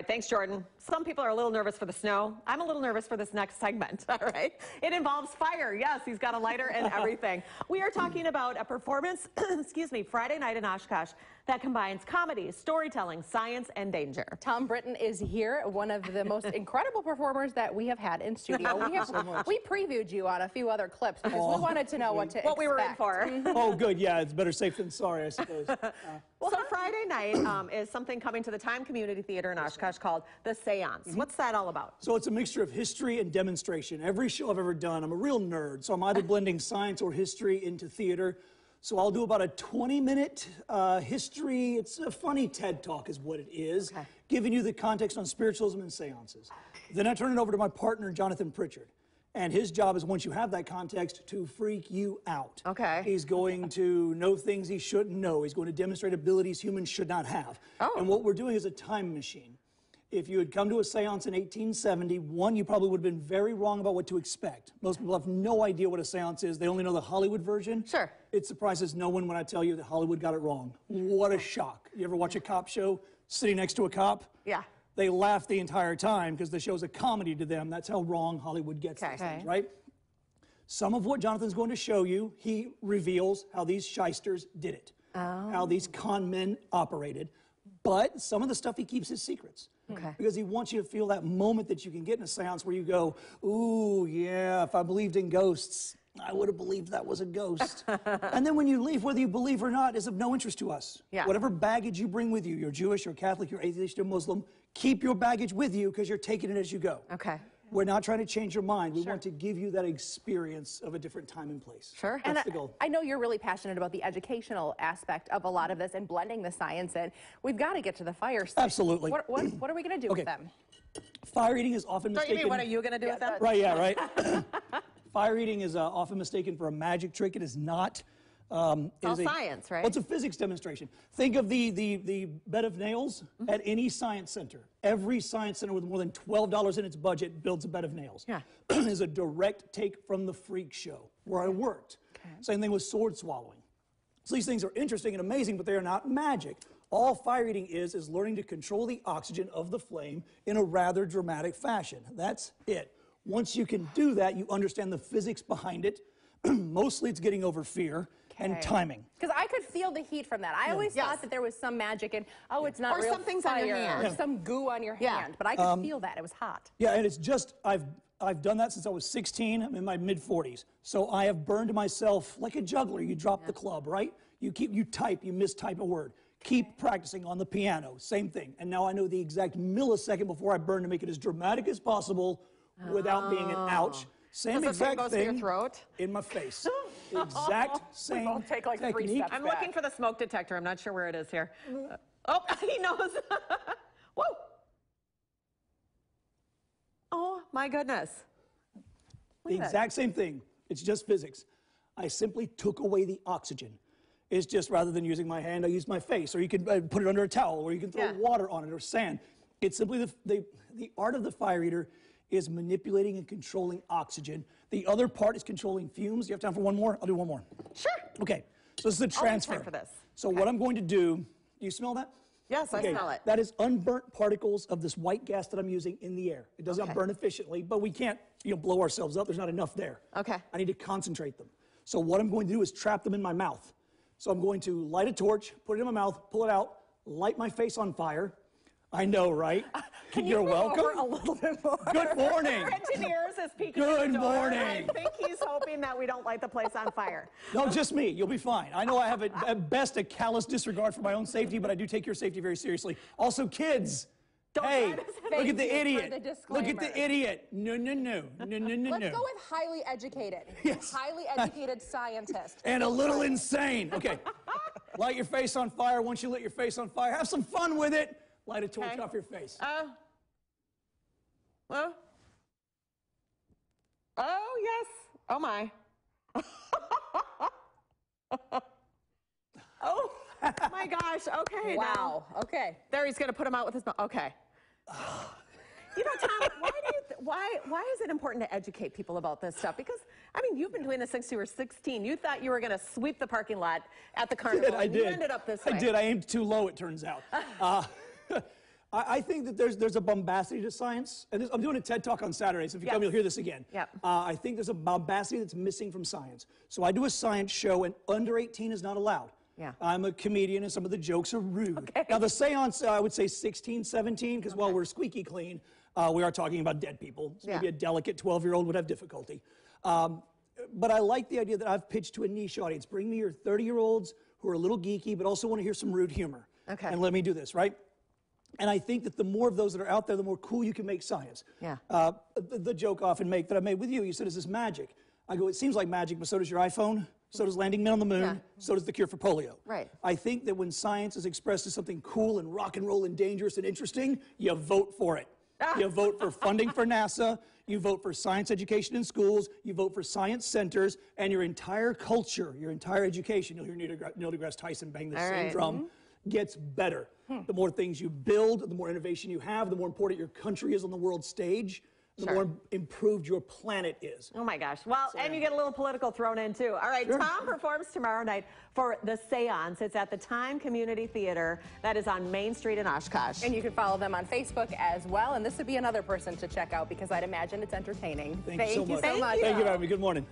Thanks, Jordan. Some people are a little nervous for the snow. I'm a little nervous for this next segment, all right? It involves fire. Yes, he's got a lighter and everything. We are talking about a performance, excuse me, Friday night in Oshkosh that combines comedy, storytelling, science, and danger. Thom Britton is here, one of the most incredible performers that we have had in studio. We previewed you on a few other clips because we wanted to know what we were in for. Oh, good. Yeah, it's better safe than sorry, I suppose. So Friday night is something coming to the Time Community Theater in Oshkosh called The Seance. What's that all about? So it's a mixture of history and demonstration. Every show I've ever done, I'm a real nerd, so I'm either blending science or history into theater. So I'll do about a 20-minute history. It's a funny TED Talk is what it is, giving you the context on spiritualism and seances. Then I turn it over to my partner, Jonathan Pritchard. And his job is, once you have that context, to freak you out. Okay. He's going to know things he shouldn't know. He's going to demonstrate abilities humans should not have. And what we're doing is a time machine. If you had come to a seance in 1870, one, you probably would have been very wrong about what to expect. Most people have no idea what a seance is. They only know the Hollywood version. Sure. It surprises no one when I tell you that Hollywood got it wrong. What a shock. You ever watch a cop show sitting next to a cop? Yeah. They laugh the entire time because the show's a comedy to them. That's how wrong Hollywood gets these things, right? Some of what Jonathan's going to show you, he reveals how these shysters did it, how these con men operated. But some of the stuff he keeps his secrets. Because he wants you to feel that moment that you can get in a seance where you go, ooh, yeah, if I believed in ghosts, I would have believed that was a ghost. And then when you leave, whether you believe or not is of no interest to us. Whatever baggage you bring with you, you're Jewish, you're Catholic, you're atheist, you're Muslim, keep your baggage with you because you're taking it as you go. We're not trying to change your mind. We want to give you that experience of a different time and place. That's the goal. I know you're really passionate about the educational aspect of a lot of this and blending the science in. We've got to get to the fire stick. Absolutely. What are we going to do with them? Fire eating is often mistaken. Don't you mean, what are you going to do with them? Right, yeah, right. Fire eating is often mistaken for a magic trick. It is not. It's all science, right? Well, it's a physics demonstration. Think of the bed of nails at any science center. Every science center with more than $12 in its budget builds a bed of nails. Is a direct take from the freak show where I worked. Same thing with sword swallowing. So these things are interesting and amazing, but they are not magic. All fire eating is learning to control the oxygen of the flame in a rather dramatic fashion. That's it. Once you can do that, you understand the physics behind it. Mostly it's getting over fear and timing. Because I could feel the heat from that. I always thought that there was some magic in, oh, it's not or real something's fire, on your hand. or some goo on your hand. But I could feel that. It was hot. Yeah, and it's just, I've done that since I was 16. I'm in my mid-40s. So I have burned myself like a juggler. You drop the club, right? You type, you mistype a word. Keep practicing on the piano, same thing. And now I know the exact millisecond before I burn to make it as dramatic as possible without being an ouch. Same exact goes thing to your throat? In my face. The exact same We'll take like technique. 3 steps I'm back. looking for the smoke detector. I'm not sure where it is here. Oh, he knows. Whoa. Oh, my goodness. The exact same thing. It's just physics. I simply took away the oxygen. It's just, rather than using my hand, I used my face. Or you can put it under a towel, or you can throw water on it, or sand. It's simply the art of the fire eater is manipulating and controlling oxygen. The other part is controlling fumes. You have time for one more? I'll do one more. Sure. Okay. So this is a transfer. I'll have time for this. So what I'm going to do, do you smell that? Yes, I smell it. That is unburnt particles of this white gas that I'm using in the air. It does not burn efficiently, but we can't blow ourselves up. There's not enough there. I need to concentrate them. So what I'm going to do is trap them in my mouth. So I'm going to light a torch, put it in my mouth, pull it out, light my face on fire. I know, right? You're welcome. A little bit more. Good morning. Our engineers is peeking Good at the door. morning. I think he's hoping that we don't light the place on fire. No, just me. You'll be fine. I know I have at best a callous disregard for my own safety, but I do take your safety very seriously. Also, kids. Hey, look at the idiot. Look at the idiot. No, no, no. No, no, no, Let's go with highly educated. Yes. Highly educated scientist. And a little insane. Okay. Light your face on fire. Once you lit your face on fire, have some fun with it. Light a torch off your face. Well. Oh, yes. Oh, my. Oh, my gosh. Okay. Wow. Okay. There, he's going to put him out with his mouth. Okay. You know, Tom, why is it important to educate people about this stuff? Because, I mean, you've been doing this since you were 16. You thought you were going to sweep the parking lot at the carnival. I did. You ended up this way. I did. I aimed too low, it turns out. I think that there's a bombacity to science. And I'm doing a TED Talk on Saturday, so if you come, you'll hear this again. Yep. I think there's a bombacity that's missing from science. So I do a science show, and under 18 is not allowed. Yeah. I'm a comedian, and some of the jokes are rude. Okay. Now, the seance, I would say 16, 17, because while we're squeaky clean, we are talking about dead people. So maybe a delicate 12-year-old would have difficulty. But I like the idea that I've pitched to a niche audience. Bring me your 30-year-olds who are a little geeky, but also want to hear some rude humor. Okay. And let me do this, right? And I think that the more of those that are out there, the more cool you can make science. Yeah. The joke I often make that I made with you, you said, is this magic? I go, it seems like magic, but so does your iPhone, so does landing men on the moon, so does the cure for polio. Right. I think that when science is expressed as something cool and rock and roll and dangerous and interesting, you vote for it. You vote for funding for NASA, you vote for science education in schools, you vote for science centers, and your entire culture, your entire education, you'll hear Neil deGrasse Tyson bang the same drum, gets better. The more things you build, the more innovation you have, the more important your country is on the world stage, the more improved your planet is. Oh my gosh. Well, and you get a little political thrown in too. All right, Thom performs tomorrow night for The Seance. It's at the Time Community Theater. That is on Main Street in Oshkosh. And you can follow them on Facebook as well. And this would be another person to check out because I'd imagine it's entertaining. Thank you so much. Thank you so much. Thank you, Abby. Good morning.